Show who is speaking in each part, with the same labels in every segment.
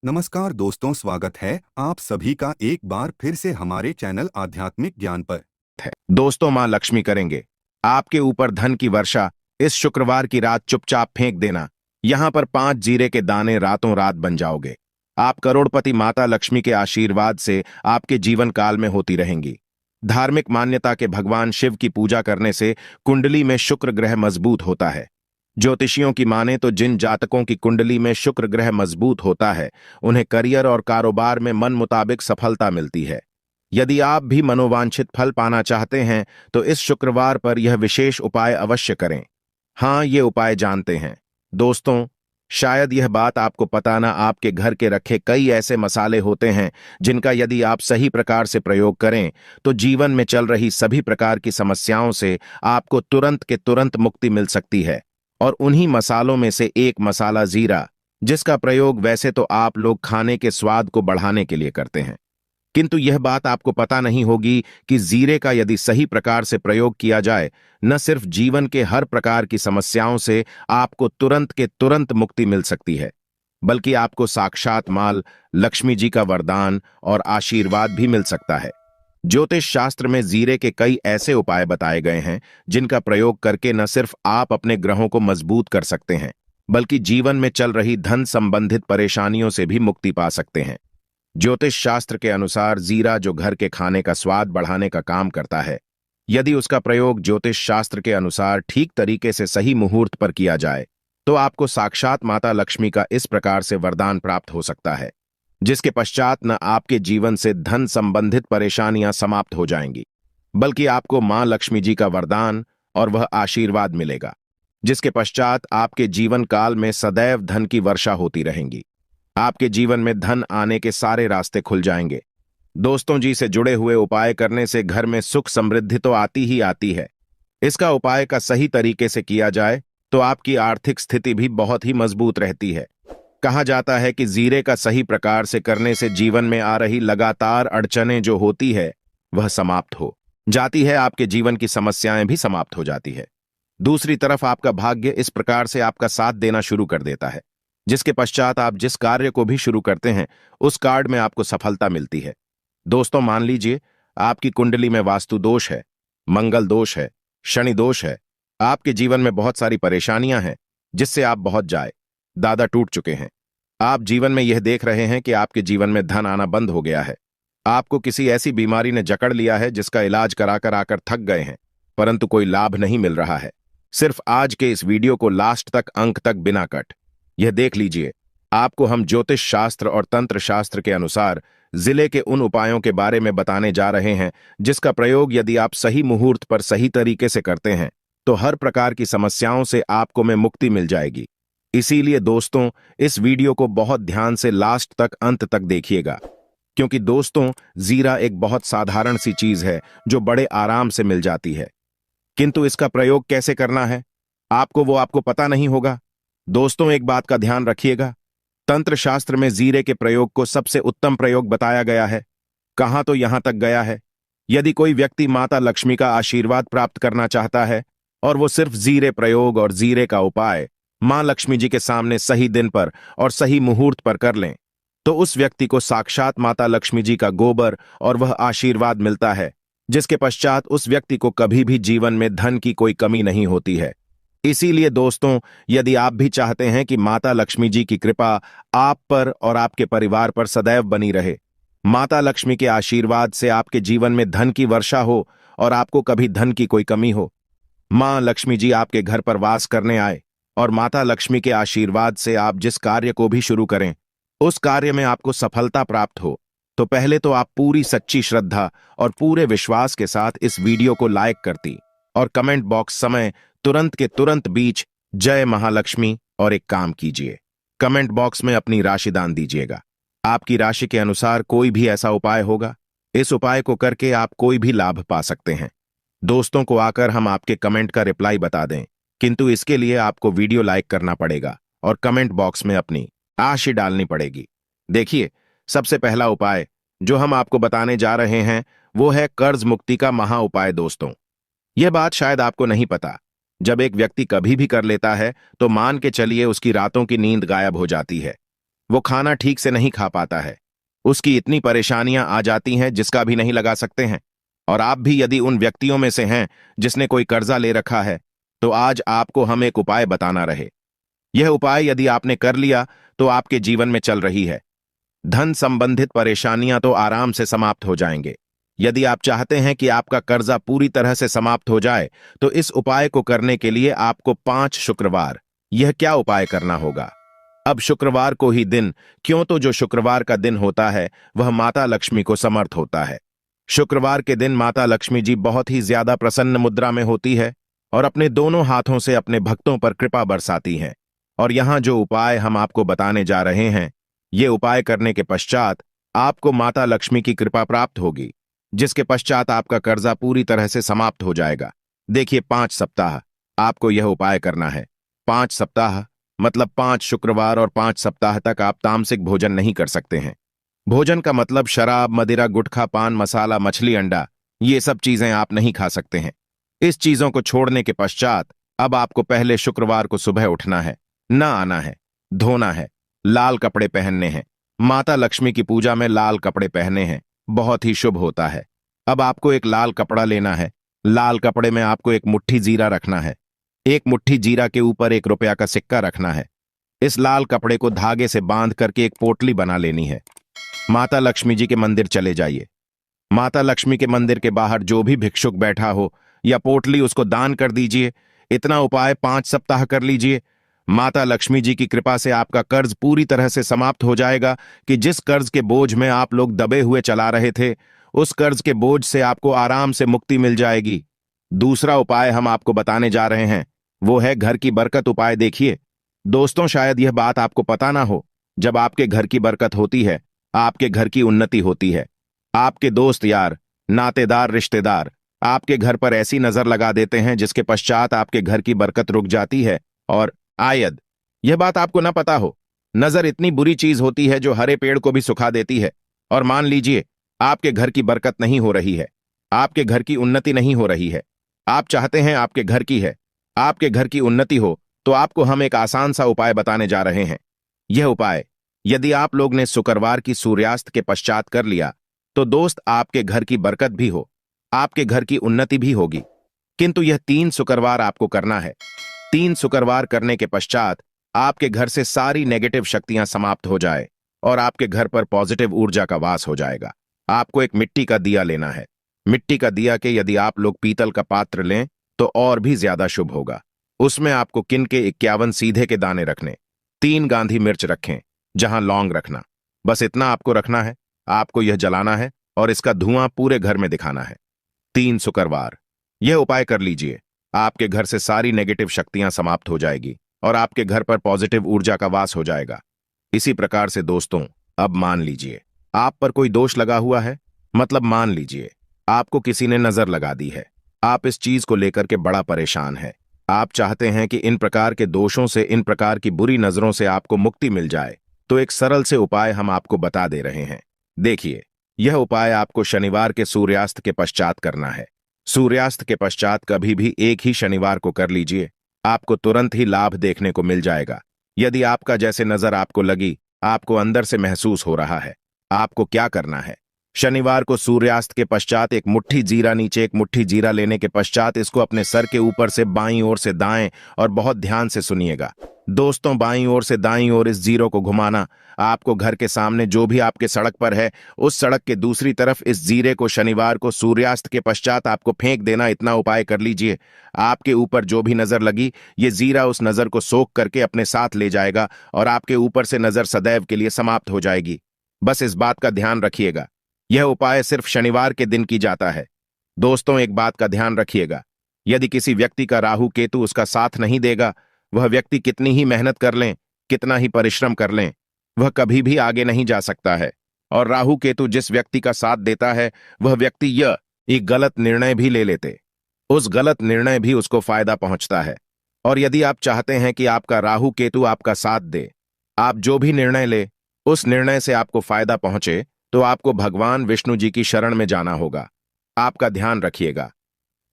Speaker 1: नमस्कार दोस्तों, स्वागत है आप सभी का एक बार फिर से हमारे चैनल आध्यात्मिक ज्ञान पर।
Speaker 2: दोस्तों, मां लक्ष्मी करेंगे आपके ऊपर धन की वर्षा। इस शुक्रवार की रात चुपचाप फेंक देना। यहां पर 5 जीरे के दाने रातों रात बन जाओगे। आप करोड़पति माता लक्ष्मी के आशीर्वाद से आपके जीवन काल में होती रहेंगी। धार्मिक मान्यता के भगवान शिव की पूजा करने से कुंडली में शुक्र ग्रह मजबूत होता है। ज्योतिषियों की माने तो जिन जातकों की कुंडली में शुक्र ग्रह मजबूत होता है, उन्हें करियर और कारोबार में मन मुताबिक सफलता मिलती है। यदि आप भी मनोवांछित फल पाना चाहते हैं तो इस शुक्रवार पर यह विशेष उपाय अवश्य करें। हाँ, ये उपाय जानते हैं दोस्तों। शायद यह बात आपको पता ना, आपके घर के रखे कई ऐसे मसाले होते हैं जिनका यदि आप सही प्रकार से प्रयोग करें तो जीवन में चल रही सभी प्रकार की समस्याओं से आपको तुरंत के तुरंत मुक्ति मिल सकती है। और उन्हीं मसालों में से एक मसाला जीरा, जिसका प्रयोग वैसे तो आप लोग खाने के स्वाद को बढ़ाने के लिए करते हैं, किंतु यह बात आपको पता नहीं होगी कि जीरे का यदि सही प्रकार से प्रयोग किया जाए, न सिर्फ जीवन के हर प्रकार की समस्याओं से आपको तुरंत के तुरंत मुक्ति मिल सकती है, बल्कि आपको साक्षात माल लक्ष्मी जी का वरदान और आशीर्वाद भी मिल सकता है। ज्योतिष शास्त्र में जीरे के कई ऐसे उपाय बताए गए हैं जिनका प्रयोग करके न सिर्फ आप अपने ग्रहों को मजबूत कर सकते हैं, बल्कि जीवन में चल रही धन संबंधित परेशानियों से भी मुक्ति पा सकते हैं। ज्योतिष शास्त्र के अनुसार जीरा, जो घर के खाने का स्वाद बढ़ाने का काम करता है, यदि उसका प्रयोग ज्योतिष शास्त्र के अनुसार ठीक तरीके से सही मुहूर्त पर किया जाए तो आपको साक्षात माता लक्ष्मी का इस प्रकार से वरदान प्राप्त हो सकता है, जिसके पश्चात न आपके जीवन से धन संबंधित परेशानियां समाप्त हो जाएंगी, बल्कि आपको मां लक्ष्मी जी का वरदान और वह आशीर्वाद मिलेगा, जिसके पश्चात आपके जीवन काल में सदैव धन की वर्षा होती रहेंगी। आपके जीवन में धन आने के सारे रास्ते खुल जाएंगे। दोस्तों जी, से जुड़े हुए उपाय करने से घर में सुख समृद्धि तो आती ही आती है। इसका उपाय का सही तरीके से किया जाए तो आपकी आर्थिक स्थिति भी बहुत ही मजबूत रहती है। कहा जाता है कि जीरे का सही प्रकार से करने से जीवन में आ रही लगातार अड़चनें जो होती है वह समाप्त हो जाती है, आपके जीवन की समस्याएं भी समाप्त हो जाती है। दूसरी तरफ आपका भाग्य इस प्रकार से आपका साथ देना शुरू कर देता है, जिसके पश्चात आप जिस कार्य को भी शुरू करते हैं उस कार्य में आपको सफलता मिलती है। दोस्तों, मान लीजिए आपकी कुंडली में वास्तु दोष है, मंगल दोष है, शनि दोष है, आपके जीवन में बहुत सारी परेशानियां हैं जिससे आप बहुत दादा टूट चुके हैं। आप जीवन में यह देख रहे हैं कि आपके जीवन में धन आना बंद हो गया है। आपको किसी ऐसी बीमारी ने जकड़ लिया है जिसका इलाज कराकर आकर थक गए हैं, परंतु कोई लाभ नहीं मिल रहा है। सिर्फ आज के इस वीडियो को लास्ट तक, अंक तक बिना कट यह देख लीजिए। आपको हम ज्योतिष शास्त्र और तंत्र शास्त्र के अनुसार जिले के उन उपायों के बारे में बताने जा रहे हैं जिसका प्रयोग यदि आप सही मुहूर्त पर सही तरीके से करते हैं तो हर प्रकार की समस्याओं से आपको में मुक्ति मिल जाएगी। इसीलिए दोस्तों, इस वीडियो को बहुत ध्यान से लास्ट तक, अंत तक देखिएगा, क्योंकि दोस्तों, जीरा एक बहुत साधारण सी चीज है जो बड़े आराम से मिल जाती है, किंतु इसका प्रयोग कैसे करना है आपको पता नहीं होगा। दोस्तों, एक बात का ध्यान रखिएगा, तंत्र शास्त्र में जीरे के प्रयोग को सबसे उत्तम प्रयोग बताया गया है। कहां तो यहां तक गया है, यदि कोई व्यक्ति माता लक्ष्मी का आशीर्वाद प्राप्त करना चाहता है और वो सिर्फ जीरे प्रयोग और जीरे का उपाय मां लक्ष्मी जी के सामने सही दिन पर और सही मुहूर्त पर कर लें, तो उस व्यक्ति को साक्षात माता लक्ष्मी जी का गोबर और वह आशीर्वाद मिलता है, जिसके पश्चात उस व्यक्ति को कभी भी जीवन में धन की कोई कमी नहीं होती है। इसीलिए दोस्तों, यदि आप भी चाहते हैं कि माता लक्ष्मी जी की कृपा आप पर और आपके परिवार पर सदैव बनी रहे, माता लक्ष्मी के आशीर्वाद से आपके जीवन में धन की वर्षा हो और आपको कभी धन की कोई कमी हो, मां लक्ष्मी जी आपके घर पर वास करने आए और माता लक्ष्मी के आशीर्वाद से आप जिस कार्य को भी शुरू करें उस कार्य में आपको सफलता प्राप्त हो, तो पहले तो आप पूरी सच्ची श्रद्धा और पूरे विश्वास के साथ इस वीडियो को लाइक करती और कमेंट बॉक्स समय तुरंत के तुरंत बीच जय महालक्ष्मी और एक काम कीजिए, कमेंट बॉक्स में अपनी राशि दान दीजिएगा। आपकी राशि के अनुसार कोई भी ऐसा उपाय होगा, इस उपाय को करके आप कोई भी लाभ पा सकते हैं। दोस्तों को आकर हम आपके कमेंट का रिप्लाई बता दें, किंतु इसके लिए आपको वीडियो लाइक करना पड़ेगा और कमेंट बॉक्स में अपनी राशि डालनी पड़ेगी। देखिए, सबसे पहला उपाय जो हम आपको बताने जा रहे हैं वो है कर्ज मुक्ति का महा उपाय। दोस्तों, यह बात शायद आपको नहीं पता, जब एक व्यक्ति कभी भी कर लेता है तो मान के चलिए उसकी रातों की नींद गायब हो जाती है। वो खाना ठीक से नहीं खा पाता है। उसकी इतनी परेशानियां आ जाती हैं जिसका भी नहीं लगा सकते हैं। और आप भी यदि उन व्यक्तियों में से हैं जिसने कोई कर्जा ले रखा है, तो आज आपको हम एक उपाय बताना रहे। यह उपाय यदि आपने कर लिया तो आपके जीवन में चल रही है धन संबंधित परेशानियां तो आराम से समाप्त हो जाएंगे। यदि आप चाहते हैं कि आपका कर्जा पूरी तरह से समाप्त हो जाए, तो इस उपाय को करने के लिए आपको 5 शुक्रवार यह क्या उपाय करना होगा। अब शुक्रवार को ही दिन, क्यों तो जो शुक्रवार का दिन होता है वह माता लक्ष्मी को समर्थ होता है। शुक्रवार के दिन माता लक्ष्मी जी बहुत ही ज्यादा प्रसन्न मुद्रा में होती है और अपने दोनों हाथों से अपने भक्तों पर कृपा बरसाती हैं। और यहां जो उपाय हम आपको बताने जा रहे हैं, ये उपाय करने के पश्चात आपको माता लक्ष्मी की कृपा प्राप्त होगी, जिसके पश्चात आपका कर्जा पूरी तरह से समाप्त हो जाएगा। देखिए, 5 सप्ताह आपको यह उपाय करना है। 5 सप्ताह मतलब 5 शुक्रवार और 5 सप्ताह तक आप तामसिक भोजन नहीं कर सकते हैं। भोजन का मतलब शराब, मदिरा, गुटखा, पान मसाला, मछली, अंडा, ये सब चीजें आप नहीं खा सकते हैं। इस चीजों को छोड़ने के पश्चात अब आपको पहले शुक्रवार को सुबह उठना है, न आना है, धोना है, लाल कपड़े पहनने हैं। माता लक्ष्मी की पूजा में लाल कपड़े पहने हैं, बहुत ही शुभ होता है। अब आपको एक लाल कपड़ा लेना है। लाल कपड़े में आपको एक मुट्ठी जीरा रखना है। एक मुट्ठी जीरा के ऊपर 1 रुपया का सिक्का रखना है। इस लाल कपड़े को धागे से बांध करके एक पोटली बना लेनी है। माता लक्ष्मी जी के मंदिर चले जाइए। माता लक्ष्मी के मंदिर के बाहर जो भी भिक्षुक बैठा हो या पोटली, उसको दान कर दीजिए। इतना उपाय 5 सप्ताह कर लीजिए। माता लक्ष्मी जी की कृपा से आपका कर्ज पूरी तरह से समाप्त हो जाएगा कि जिस कर्ज के बोझ में आप लोग दबे हुए चला रहे थे, उस कर्ज के बोझ से आपको आराम से मुक्ति मिल जाएगी। दूसरा उपाय हम आपको बताने जा रहे हैं, वो है घर की बरकत उपाय। देखिए दोस्तों, शायद यह बात आपको पता ना हो, जब आपके घर की बरकत होती है, आपके घर की उन्नति होती है। आपके दोस्त यार, नातेदार, रिश्तेदार आपके घर पर ऐसी नजर लगा देते हैं जिसके पश्चात आपके घर की बरकत रुक जाती है। और आयद यह बात आपको ना पता हो, नजर इतनी बुरी चीज होती है जो हरे पेड़ को भी सुखा देती है। और मान लीजिए आपके घर की बरकत नहीं हो रही है, आपके घर की उन्नति नहीं हो रही है, आप चाहते हैं आपके घर की है, आपके घर की उन्नति हो, तो आपको हम एक आसान सा उपाय बताने जा रहे हैं। यह उपाय यदि आप लोग ने शुक्रवार की सूर्यास्त के पश्चात कर लिया, तो दोस्त आपके घर की बरकत भी हो, आपके घर की उन्नति भी होगी। किंतु यह 3 शुक्रवार आपको करना है। 3 शुक्रवार करने के पश्चात आपके घर से सारी नेगेटिव शक्तियां समाप्त हो जाए और आपके घर पर पॉजिटिव ऊर्जा का वास हो जाएगा। आपको एक मिट्टी का दिया लेना है। मिट्टी का दिया के यदि आप लोग पीतल का पात्र लें तो और भी ज्यादा शुभ होगा। उसमें आपको किन के 51 सीधे के दाने रखने, 3 गांधी मिर्च रखें, जहां लौंग रखना। बस इतना आपको रखना है। आपको यह जलाना है और इसका धुआं पूरे घर में दिखाना है। 3 शुक्रवार यह उपाय कर लीजिए। आपके घर से सारी नेगेटिव शक्तियां समाप्त हो जाएगी और आपके घर पर पॉजिटिव ऊर्जा का वास हो जाएगा। इसी प्रकार से दोस्तों, अब मान लीजिए आप पर कोई दोष लगा हुआ है, मतलब मान लीजिए आपको किसी ने नजर लगा दी है। आप इस चीज को लेकर के बड़ा परेशान है। आप चाहते हैं कि इन प्रकार के दोषों से, इन प्रकार की बुरी नजरों से आपको मुक्ति मिल जाए, तो एक सरल से उपाय हम आपको बता दे रहे हैं। देखिए, यह उपाय आपको शनिवार के सूर्यास्त के पश्चात करना है। सूर्यास्त के पश्चात कभी भी एक ही शनिवार को कर लीजिए, आपको तुरंत ही लाभ देखने को मिल जाएगा। यदि आपका जैसे नजर आपको लगी, आपको अंदर से महसूस हो रहा है, आपको क्या करना है, शनिवार को सूर्यास्त के पश्चात एक मुट्ठी जीरा, नीचे एक मुट्ठी जीरा लेने के पश्चात इसको अपने सर के ऊपर से बाईं ओर से दाएं, और बहुत ध्यान से सुनिएगा दोस्तों, बाईं ओर से दाईं ओर इस जीरो को घुमाना। आपको घर के सामने जो भी आपके सड़क पर है, उस सड़क के दूसरी तरफ इस जीरे को शनिवार को सूर्यास्त के पश्चात आपको फेंक देना। इतना उपाय कर लीजिए। आपके ऊपर जो भी नजर लगी, ये जीरा उस नजर को सोख करके अपने साथ ले जाएगा और आपके ऊपर से नजर सदैव के लिए समाप्त हो जाएगी। बस इस बात का ध्यान रखिएगा, यह उपाय सिर्फ शनिवार के दिन की जाता है। दोस्तों, एक बात का ध्यान रखिएगा, यदि किसी व्यक्ति का राहु केतु उसका साथ नहीं देगा, वह व्यक्ति कितनी ही मेहनत कर लें, कितना ही परिश्रम कर लें, वह कभी भी आगे नहीं जा सकता है। और राहु केतु जिस व्यक्ति का साथ देता है, वह व्यक्ति यह एक गलत निर्णय भी ले लेते, उस गलत निर्णय भी उसको फायदा पहुंचता है। और यदि आप चाहते हैं कि आपका राहु केतु आपका साथ दे, आप जो भी निर्णय ले उस निर्णय से आपको फायदा पहुंचे, तो आपको भगवान विष्णु जी की शरण में जाना होगा। आपका ध्यान रखिएगा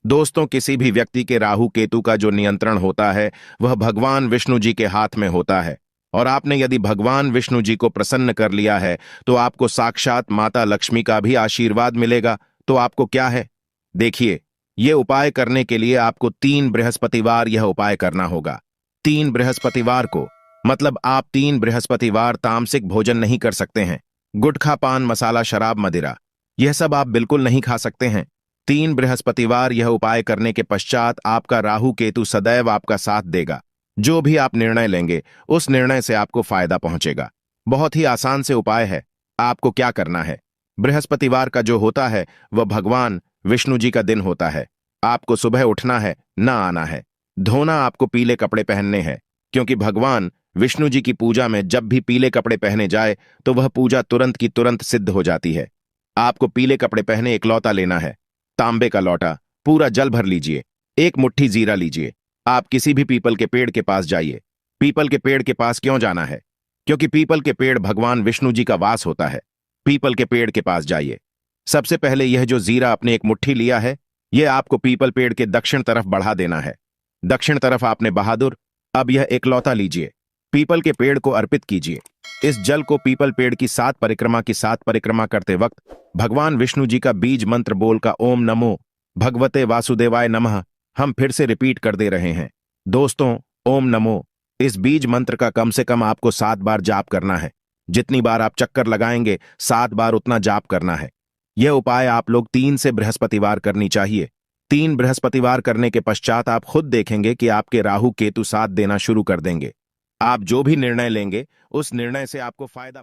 Speaker 2: दोस्तों, किसी भी व्यक्ति के राहु केतु का जो नियंत्रण होता है, वह भगवान विष्णु जी के हाथ में होता है। और आपने यदि भगवान विष्णु जी को प्रसन्न कर लिया है तो आपको साक्षात माता लक्ष्मी का भी आशीर्वाद मिलेगा। तो आपको क्या है, देखिए, ये उपाय करने के लिए आपको 3 बृहस्पतिवार यह उपाय करना होगा। 3 बृहस्पतिवार को, मतलब आप 3 बृहस्पतिवार तामसिक भोजन नहीं कर सकते हैं। गुटखा, पान मसाला, शराब, मदिरा, यह सब आप बिल्कुल नहीं खा सकते हैं। 3 बृहस्पतिवार यह उपाय करने के पश्चात आपका राहु केतु सदैव आपका साथ देगा। जो भी आप निर्णय लेंगे उस निर्णय से आपको फायदा पहुंचेगा। बहुत ही आसान से उपाय है। आपको क्या करना है, बृहस्पतिवार का जो होता है वह भगवान विष्णु जी का दिन होता है। आपको सुबह उठना है, ना आना है। धोना, आपको पीले कपड़े पहनने हैं, क्योंकि भगवान विष्णु जी की पूजा में जब भी पीले कपड़े पहने जाए तो वह पूजा तुरंत की तुरंत सिद्ध हो जाती है। आपको पीले कपड़े पहने एक लौटा लेना है, तांबे का लौटा, पूरा जल भर लीजिए। 1 मुट्ठी जीरा लीजिए। आप किसी भी पीपल के पेड़ के पास जाइए। पीपल के पेड़ के पास क्यों जाना है, क्योंकि पीपल के पेड़ भगवान विष्णु जी का वास होता है। पीपल के पेड़ के पास जाइए। सबसे पहले यह जो जीरा आपने 1 मुट्ठी लिया है, यह आपको पीपल पेड़ के दक्षिण तरफ बढ़ा देना है। दक्षिण तरफ आपने बहादुर, अब यह एक लौटा लीजिए, पीपल के पेड़ को अर्पित कीजिए। इस जल को पीपल पेड़ की 7 परिक्रमा की 7 परिक्रमा करते वक्त भगवान विष्णु जी का बीज मंत्र बोल का ओम नमो भगवते वासुदेवाय नमः हम फिर से रिपीट कर दे रहे हैं। दोस्तों, ओम नमो, इस बीज मंत्र का कम से कम आपको 7 बार जाप करना है। जितनी बार आप चक्कर लगाएंगे 7 बार उतना जाप करना है। यह उपाय आप लोग 3 से बृहस्पतिवार करनी चाहिए। 3 बृहस्पतिवार करने के पश्चात आप खुद देखेंगे कि आपके राहु केतु साथ देना शुरू कर देंगे। आप जो भी निर्णय लेंगे उस निर्णय से आपको फायदा